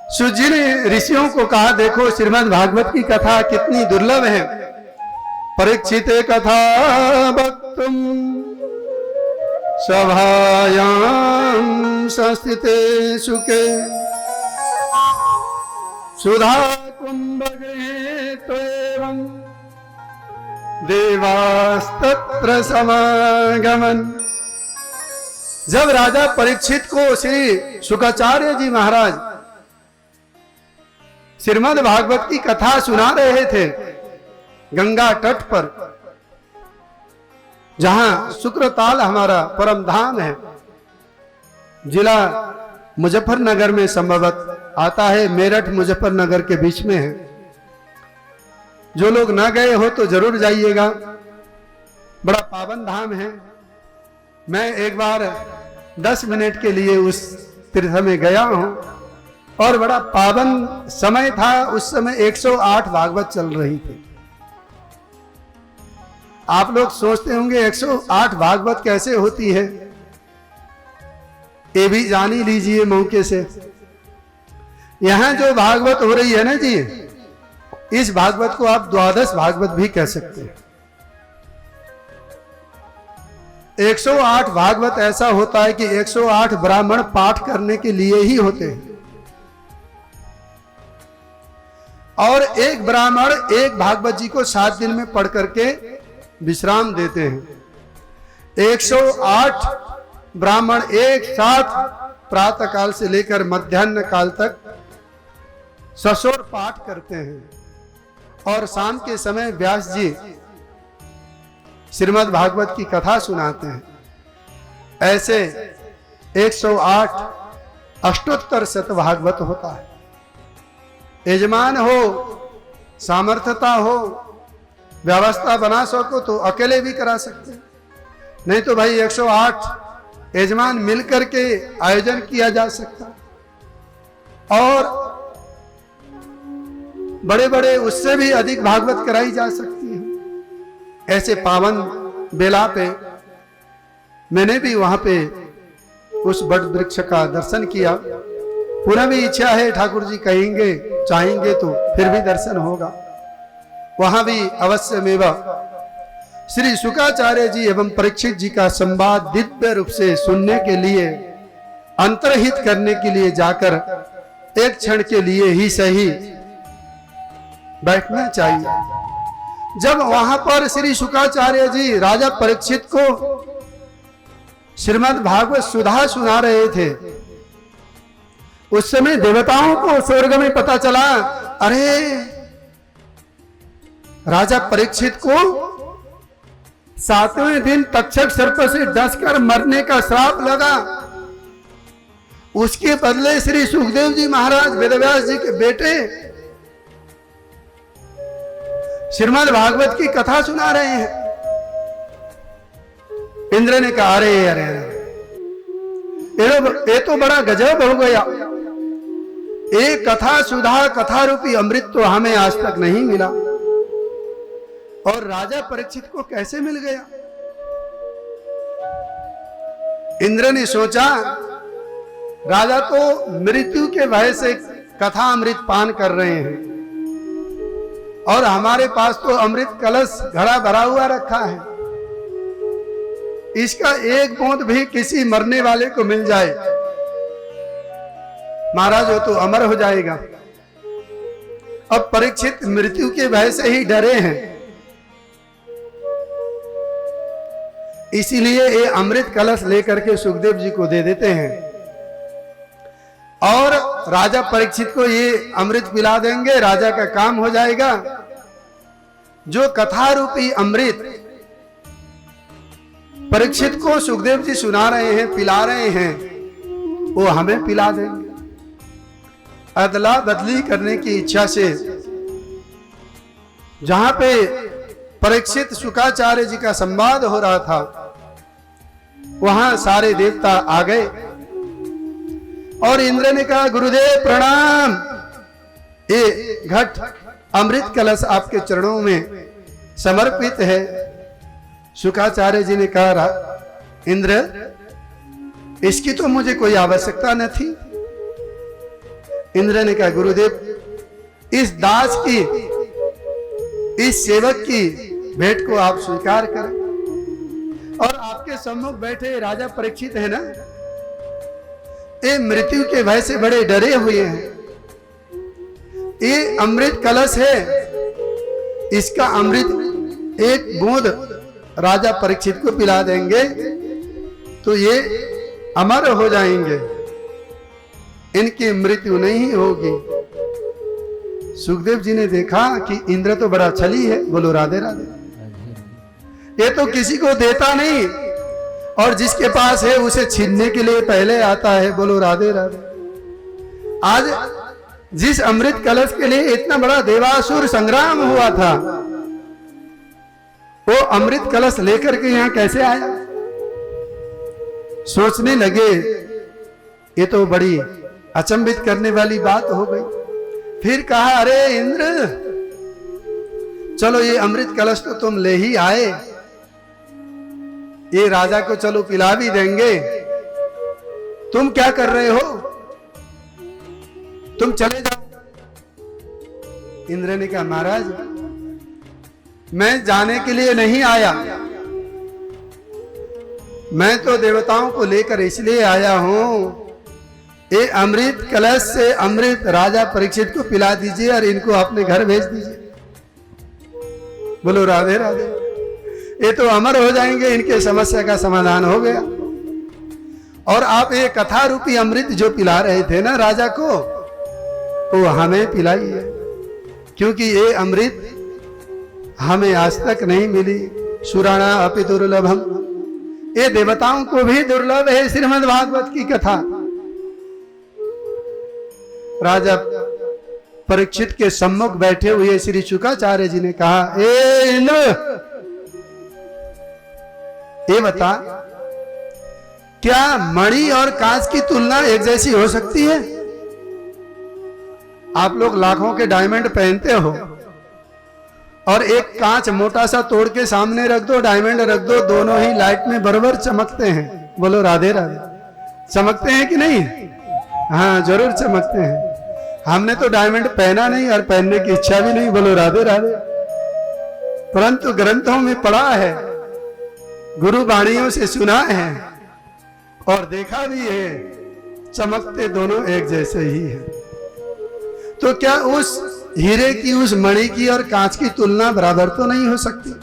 सुजी ने ऋषियों को कहा, देखो श्रीमद् भागवत की कथा कितनी दुर्लभ है। परीक्षित कथा वक्तुम सभायां संस्थिते सुखे सुधा कुंभगृहे त्वेवं देवास्तत्र समागमन। जब राजा परीक्षित को श्री शुकाचार्य जी महाराज श्रीमद् भागवत की कथा सुना रहे थे गंगा तट पर, जहां शुक्रताल हमारा परम धाम है, जिला मुजफ्फरनगर में संभवत आता है, मेरठ मुजफ्फरनगर के बीच में है। जो लोग ना गए हो तो जरूर जाइएगा, बड़ा पावन धाम है। मैं एक बार 10 मिनट के लिए उस तीर्थ में गया हूं और बड़ा पावन समय था। उस समय 108 भागवत चल रही थी। आप लोग सोचते होंगे 108 भागवत कैसे होती है, ये भी जान ही लीजिए मौके से। यहां जो भागवत हो रही है ना जी, इस भागवत को आप द्वादश भागवत भी कह सकते हैं। 108 भागवत ऐसा होता है कि 108 ब्राह्मण पाठ करने के लिए ही होते हैं, और एक ब्राह्मण एक भागवत जी को 7 दिन में पढ़ करके विश्राम देते हैं। 108 ब्राह्मण एक साथ प्रातः काल से लेकर मध्याह्न काल तक सशोर पाठ करते हैं, और शाम के समय व्यास जी श्रीमद् भागवत की कथा सुनाते हैं। ऐसे 108 अष्टोत्तर शत भागवत होता है। यजमान हो, सामर्थ्यता हो, व्यवस्था बना सको तो अकेले भी करा सकते हैं, नहीं तो भाई 108 यजमान मिलकर के आयोजन किया जा सकता, और बड़े बड़े उससे भी अधिक भागवत कराई जा सकती है। ऐसे पावन बेला पे मैंने भी वहां पे उस वट वृक्ष का दर्शन किया। पूरा भी इच्छा है, ठाकुर जी कहेंगे चाहेंगे तो फिर भी दर्शन होगा। वहां भी अवश्य में श्री शुकाचार्य जी एवं परीक्षित जी का संवाद दिव्य रूप से सुनने के लिए, अंतर्हित करने के लिए जाकर एक क्षण के लिए ही सही बैठना चाहिए। जब वहां पर श्री शुकाचार्य जी राजा परीक्षित को श्रीमद् भागवत सुधा सुना रहे थे, उस समय देवताओं को स्वर्ग में पता चला, अरे राजा परीक्षित को 7वें दिन तक्षक सर्प से डसकर मरने का श्राप लगा। उसके बदले श्री सुखदेव जी महाराज वेदव्यास जी के बेटे श्रीमद् भागवत की कथा सुना रहे हैं। इंद्र ने कहा, अरे अरे ये तो बड़ा गजब हो गया। एक कथा सुधा कथा रूपी अमृत तो हमें आज तक नहीं मिला, और राजा परीक्षित को कैसे मिल गया। इंद्र ने सोचा, राजा तो मृत्यु के भय से कथा अमृत पान कर रहे हैं, और हमारे पास तो अमृत कलश घड़ा भरा हुआ रखा है। इसका एक बूंद भी किसी मरने वाले को मिल जाए, महाराज वो तो अमर हो जाएगा। अब परीक्षित मृत्यु के भय से ही डरे हैं, इसीलिए ये अमृत कलश लेकर के सुखदेव जी को दे देते हैं, और राजा परीक्षित को ये अमृत पिला देंगे, राजा का काम हो जाएगा। जो कथा रूपी अमृत परीक्षित को सुखदेव जी सुना रहे हैं, पिला रहे हैं, वो हमें पिला देंगे। अदला बदली करने की इच्छा से जहां पे परीक्षित शुकाचार्य जी का संवाद हो रहा था, वहां सारे देवता आ गए, और इंद्र ने कहा, गुरुदेव प्रणाम, ये घट अमृत कलश आपके चरणों में समर्पित है। शुकाचार्य जी ने कहा, इंद्र इसकी तो मुझे कोई आवश्यकता न थी। इंद्र ने कहा गुरुदेव, इस दास की, इस सेवक की भेंट को आप स्वीकार करें। और आपके सम्मुख बैठे राजा परीक्षित है ना, ये मृत्यु के भय से बड़े डरे हुए हैं। ये अमृत कलश है, इसका अमृत एक बूंद राजा परीक्षित को पिला देंगे तो ये अमर हो जाएंगे, इनकी मृत्यु नहीं होगी। सुखदेव जी ने देखा कि इंद्र तो बड़ा छली है, बोलो राधे राधे। ये तो किसी को देता नहीं और जिसके पास है उसे छीनने के लिए पहले आता है, बोलो राधे राधे। आज जिस अमृत कलश के लिए इतना बड़ा देवासुर संग्राम हुआ था, वो अमृत कलश लेकर के यहां कैसे आया? सोचने लगे ये तो बड़ी अचंभित करने वाली बात हो गई। फिर कहा, अरे इंद्र, चलो ये अमृत कलश तो तुम ले ही आए, ये राजा को चलो पिला भी देंगे, तुम क्या कर रहे हो? तुम चले जाओ। इंद्र ने कहा, महाराज मैं जाने के लिए नहीं आया, मैं तो देवताओं को लेकर इसलिए आया हूं, ये अमृत कलश से अमृत राजा परीक्षित को पिला दीजिए और इनको अपने घर भेज दीजिए। बोलो राधे राधे। ये तो अमर हो जाएंगे, इनके समस्या का समाधान हो गया। और आप ये कथा रूपी अमृत जो पिला रहे थे ना राजा को, वो हमें पिलाइए, क्योंकि ये अमृत हमें आज तक नहीं मिली। सुराणा अपि दुर्लभम, ये देवताओं को भी दुर्लभ है श्रीमद् भागवत की कथा। राजा परीक्षित के सम्मुख बैठे हुए श्री शुकाचार्य जी ने कहा, ए इंद्र, ये बता, क्या मणि और कांच की तुलना एक जैसी हो सकती है? आप लोग लाखों के डायमंड पहनते हो और एक कांच मोटा सा तोड़ के सामने रख दो, डायमंड रख दो, दोनों ही लाइट में बराबर चमकते हैं। बोलो राधे राधे। चमकते हैं कि नहीं? हाँ, जरूर चमकते हैं। हमने तो डायमंड पहना नहीं और पहनने की इच्छा भी नहीं, बोलो राधे राधे। परंतु ग्रंथों में पढ़ा है, गुरु वाणियों से सुना है और देखा भी है, चमकते दोनों एक जैसे ही है। तो क्या उस हीरे की, उस मणि की और कांच की तुलना बराबर तो नहीं हो सकती?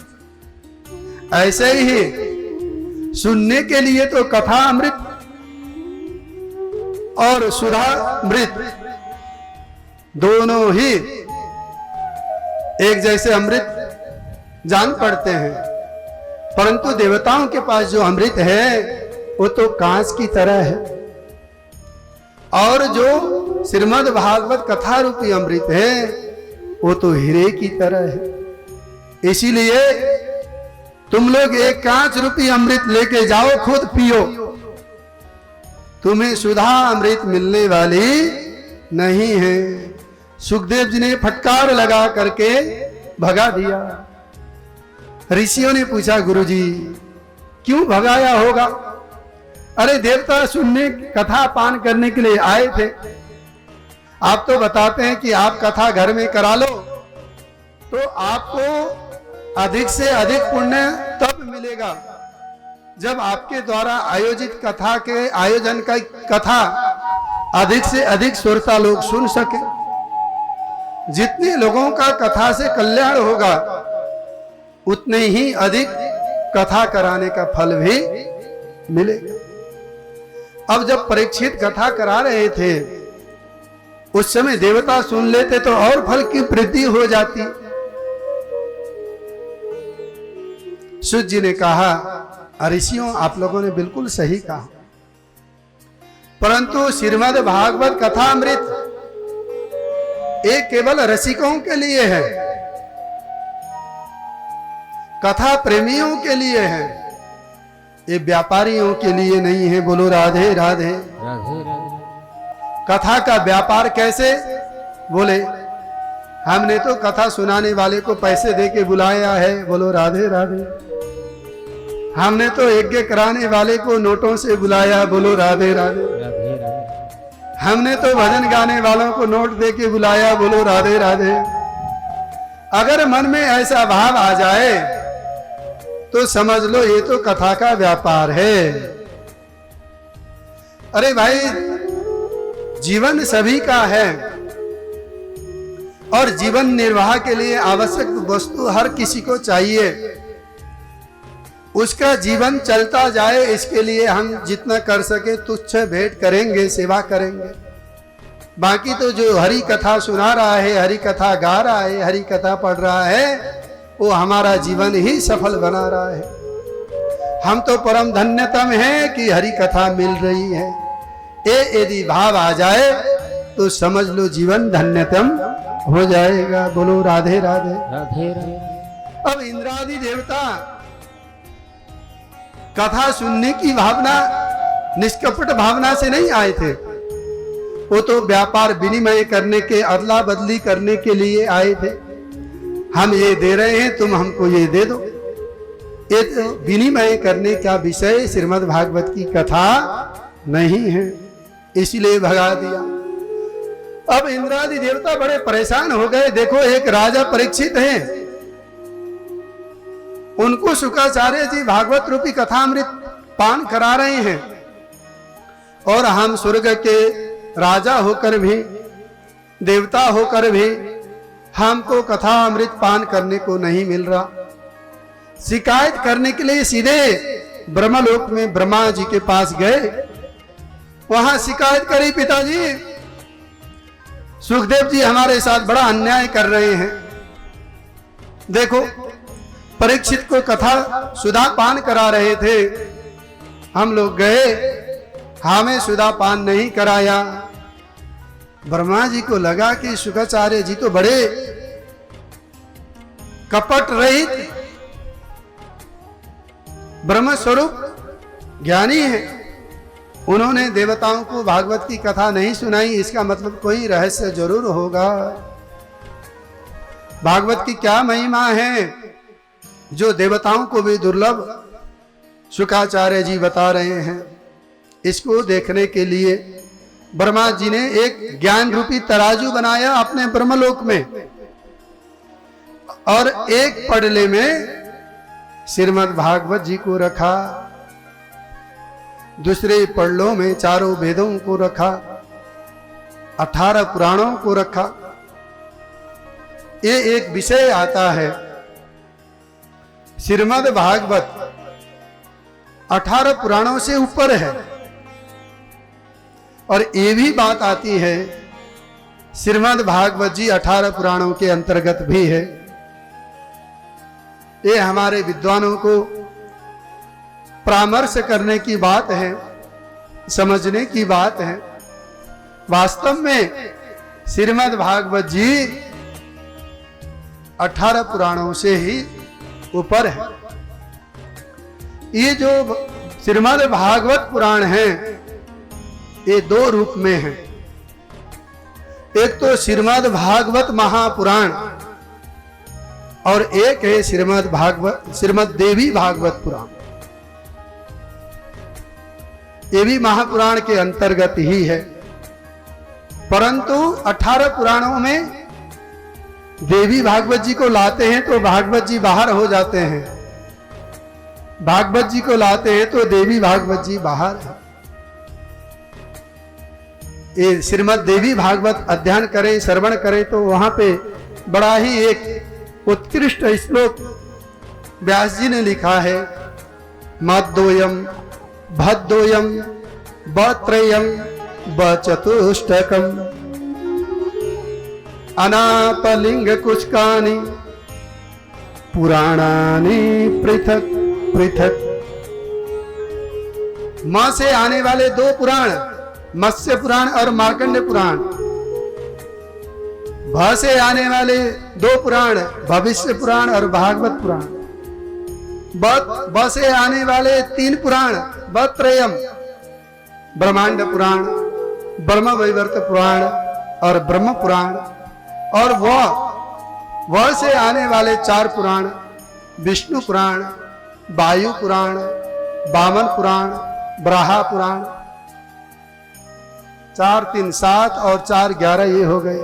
ऐसे ही सुनने के लिए तो कथा अमृत और सुधा अमृत दोनों ही एक जैसे अमृत जान पड़ते हैं, परंतु देवताओं के पास जो अमृत है वो तो कांच की तरह है, और जो श्रीमद् भागवत कथा रूपी अमृत है वो तो हीरे की तरह है। इसीलिए तुम लोग एक कांच रूपी अमृत लेके जाओ, खुद पियो, तुम्हें सुधा अमृत मिलने वाली नहीं है। सुखदेव जी ने फटकार लगा करके भगा दिया। ऋषियों ने पूछा, गुरुजी क्यों भगाया होगा? अरे देवता सुनने, कथा पान करने के लिए आए थे। आप तो बताते हैं कि आप कथा घर में करा लो तो आपको अधिक से अधिक पुण्य तब मिलेगा जब आपके द्वारा आयोजित कथा के आयोजन का कथा अधिक से अधिक श्रोता लोग सुन सके। जितने लोगों का कथा से कल्याण होगा उतने ही अधिक कथा कराने का फल भी मिलेगा। अब जब परीक्षित कथा करा रहे थे उस समय देवता सुन लेते तो और फल की वृद्धि हो जाती। सूत जी ने कहा, ऋषियों आप लोगों ने बिल्कुल सही कहा, परंतु श्रीमद् भागवत कथा अमृत एक केवल रसिकों के लिए है, कथा प्रेमियों के लिए है, ये व्यापारियों के लिए नहीं है। बोलो राधे राधे। राधे राधे। कथा का व्यापार कैसे? बोले हमने तो कथा सुनाने वाले को पैसे देके बुलाया है। बोलो राधे राधे। हमने तो यज्ञ कराने वाले को नोटों से बुलाया। बोलो राधे राधे। हमने तो भजन गाने वालों को नोट दे के बुलाया, बोलो राधे राधे। अगर मन में ऐसा भाव आ जाए तो समझ लो ये तो कथा का व्यापार है। अरे भाई, जीवन सभी का है और जीवन निर्वाह के लिए आवश्यक वस्तु हर किसी को चाहिए। उसका जीवन चलता जाए, इसके लिए हम जितना कर सके तुच्छ भेंट करेंगे, सेवा करेंगे। बाकी तो जो हरि कथा सुना रहा है, हरि कथा गा रहा है, हरि कथा पढ़ रहा है, वो हमारा जीवन ही सफल बना रहा है। हम तो परम धन्यतम हैं कि हरि कथा मिल रही है। ये यदि भाव आ जाए तो समझ लो जीवन धन्यतम हो जाएगा। बोलो राधे राधे राधे राधे। अब इंद्रादि देवता कथा सुनने की भावना, निष्कपट भावना से नहीं आए थे। वो तो व्यापार विनिमय करने के, अदला बदली करने के लिए आए थे। हम ये दे रहे हैं, तुम हमको ये दे दो। ये तो विनिमय करने का विषय श्रीमद् भागवत की कथा नहीं है, इसलिए भगा दिया। अब इंद्रादि देवता बड़े परेशान हो गए। देखो, एक राजा परीक्षित हैं, उनको शुक्राचार्य जी भागवत रूपी कथामृत पान करा रहे हैं, और हम स्वर्ग के राजा होकर भी, देवता होकर भी हमको कथा अमृत पान करने को नहीं मिल रहा। शिकायत करने के लिए सीधे ब्रह्मलोक में ब्रह्मा जी के पास गए। वहां शिकायत करी, पिताजी सुखदेव जी हमारे साथ बड़ा अन्याय कर रहे हैं। देखो, परीक्षित को कथा सुधा पान करा रहे थे, हम लोग गए, हमें सुधा पान नहीं कराया। ब्रह्मा जी को लगा कि शुक्राचार्य जी तो बड़े कपट रहित ब्रह्म स्वरूप ज्ञानी है, उन्होंने देवताओं को भागवत की कथा नहीं सुनाई, इसका मतलब कोई रहस्य जरूर होगा। भागवत की क्या महिमा है जो देवताओं को भी दुर्लभ शुक्राचार्य जी बता रहे हैं। इसको देखने के लिए ब्रह्मा जी ने एक ज्ञान रूपी तराजू बनाया अपने ब्रह्मलोक में, और एक पडले में श्रीमद् भागवत जी को रखा, दूसरे पडलों में चारों वेदों को रखा, 18 पुराणों को रखा। ये एक विषय आता है, श्रीमद् भागवत 18 पुराणों से ऊपर है। और ये भी बात आती है, श्रीमद् भागवत जी 18 पुराणों के अंतर्गत भी है। ये हमारे विद्वानों को परामर्श करने की बात है, समझने की बात है। वास्तव में श्रीमद् भागवत जी 18 पुराणों से ही ऊपर है। ये जो श्रीमद् भागवत पुराण है, ये 2 रूप में है। एक तो श्रीमद् भागवत महापुराण, और एक है श्रीमद् देवी भागवत पुराण। ये भी महापुराण के अंतर्गत ही है, परंतु 18 पुराणों में देवी भागवत जी को लाते हैं तो भागवत जी बाहर हो जाते हैं, भागवत जी को लाते हैं तो देवी भागवत जी बाहर है। ये श्रीमद् देवी भागवत अध्ययन करें, श्रवण करें तो वहां पे बड़ा ही एक उत्कृष्ट श्लोक व्यास जी ने लिखा है, मद्दोयम भद्दोयम बत्रयम बचतुष्टकम अनापलिंग कुचकानि पुराणानि पृथक पृथक। मां से आने वाले 2 पुराण, मत्स्य पुराण और मार्कंड पुराण। भ से आने वाले 2 पुराण, भविष्य पुराण और भागवत पुराण। ब से आने वाले 3 पुराण, बत्रयम ब्रह्मांड पुराण, ब्रह्म वैवर्त पुराण और ब्रह्म पुराण। और वह से आने वाले 4 पुराण, विष्णु पुराण, वायु पुराण, वामन पुराण, ब्रहा पुराण। 4 3 7 और 4 11 ये हो गए।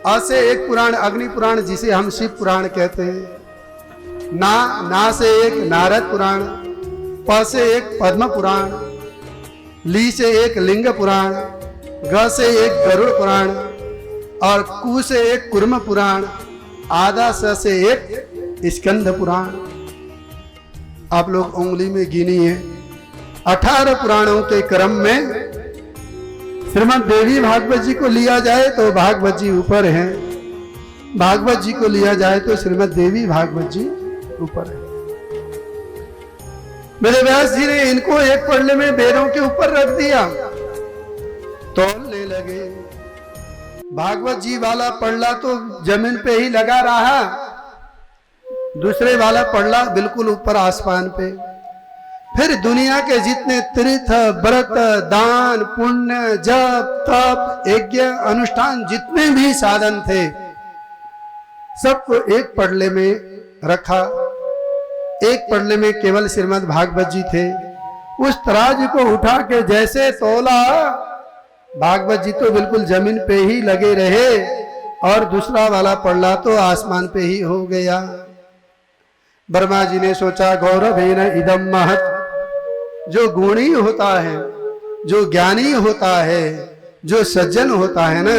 अ से एक पुराण अग्नि पुराण जिसे हम शिव पुराण कहते हैं। ना से एक नारद पुराण, प से एक पद्म पुराण, ली से एक लिंग पुराण, ग से एक गरुड़ पुराण और कु से एक कुर्म पुराण, आदा स से एक स्कंद पुराण। आप लोग उंगली में गिनिए। 18 पुराणों के क्रम में श्रीमद् देवी भागवत जी को लिया जाए तो भागवत जी ऊपर हैं, भागवत जी को लिया जाए तो श्रीमद् देवी भागवत जी ऊपर है। मेरे व्यास जी ने इनको एक पल्ले में बेरों के ऊपर रख दिया, तौलने लगे। भागवत जी वाला पल्ला तो जमीन पे ही लगा रहा, दूसरे वाला पल्ला बिल्कुल ऊपर आसमान पे। फिर दुनिया के जितने तीर्थ व्रत दान पुण्य जप तप यज्ञ अनुष्ठान जितने भी साधन थे सबको एक पल्ले में रखा। एक पल्ले में केवल श्रीमद् भागवत जी थे। उस तराजू को उठा के जैसे तोला, भागवत जी तो बिल्कुल जमीन पे ही लगे रहे और दूसरा वाला पल्ला तो आसमान पे ही हो गया। ब्रह्मा जी ने सोचा गौरवेन इदम महत्, जो गुणी होता है, जो ज्ञानी होता है, जो सज्जन होता है ना,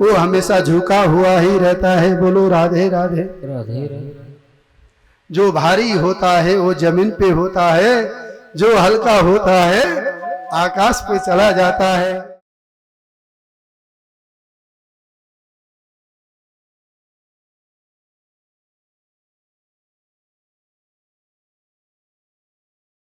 वो हमेशा झुका हुआ ही रहता है। बोलो राधे राधे राधे राधे। जो भारी होता है वो जमीन पे होता है, जो हल्का होता है आकाश पे चला जाता है।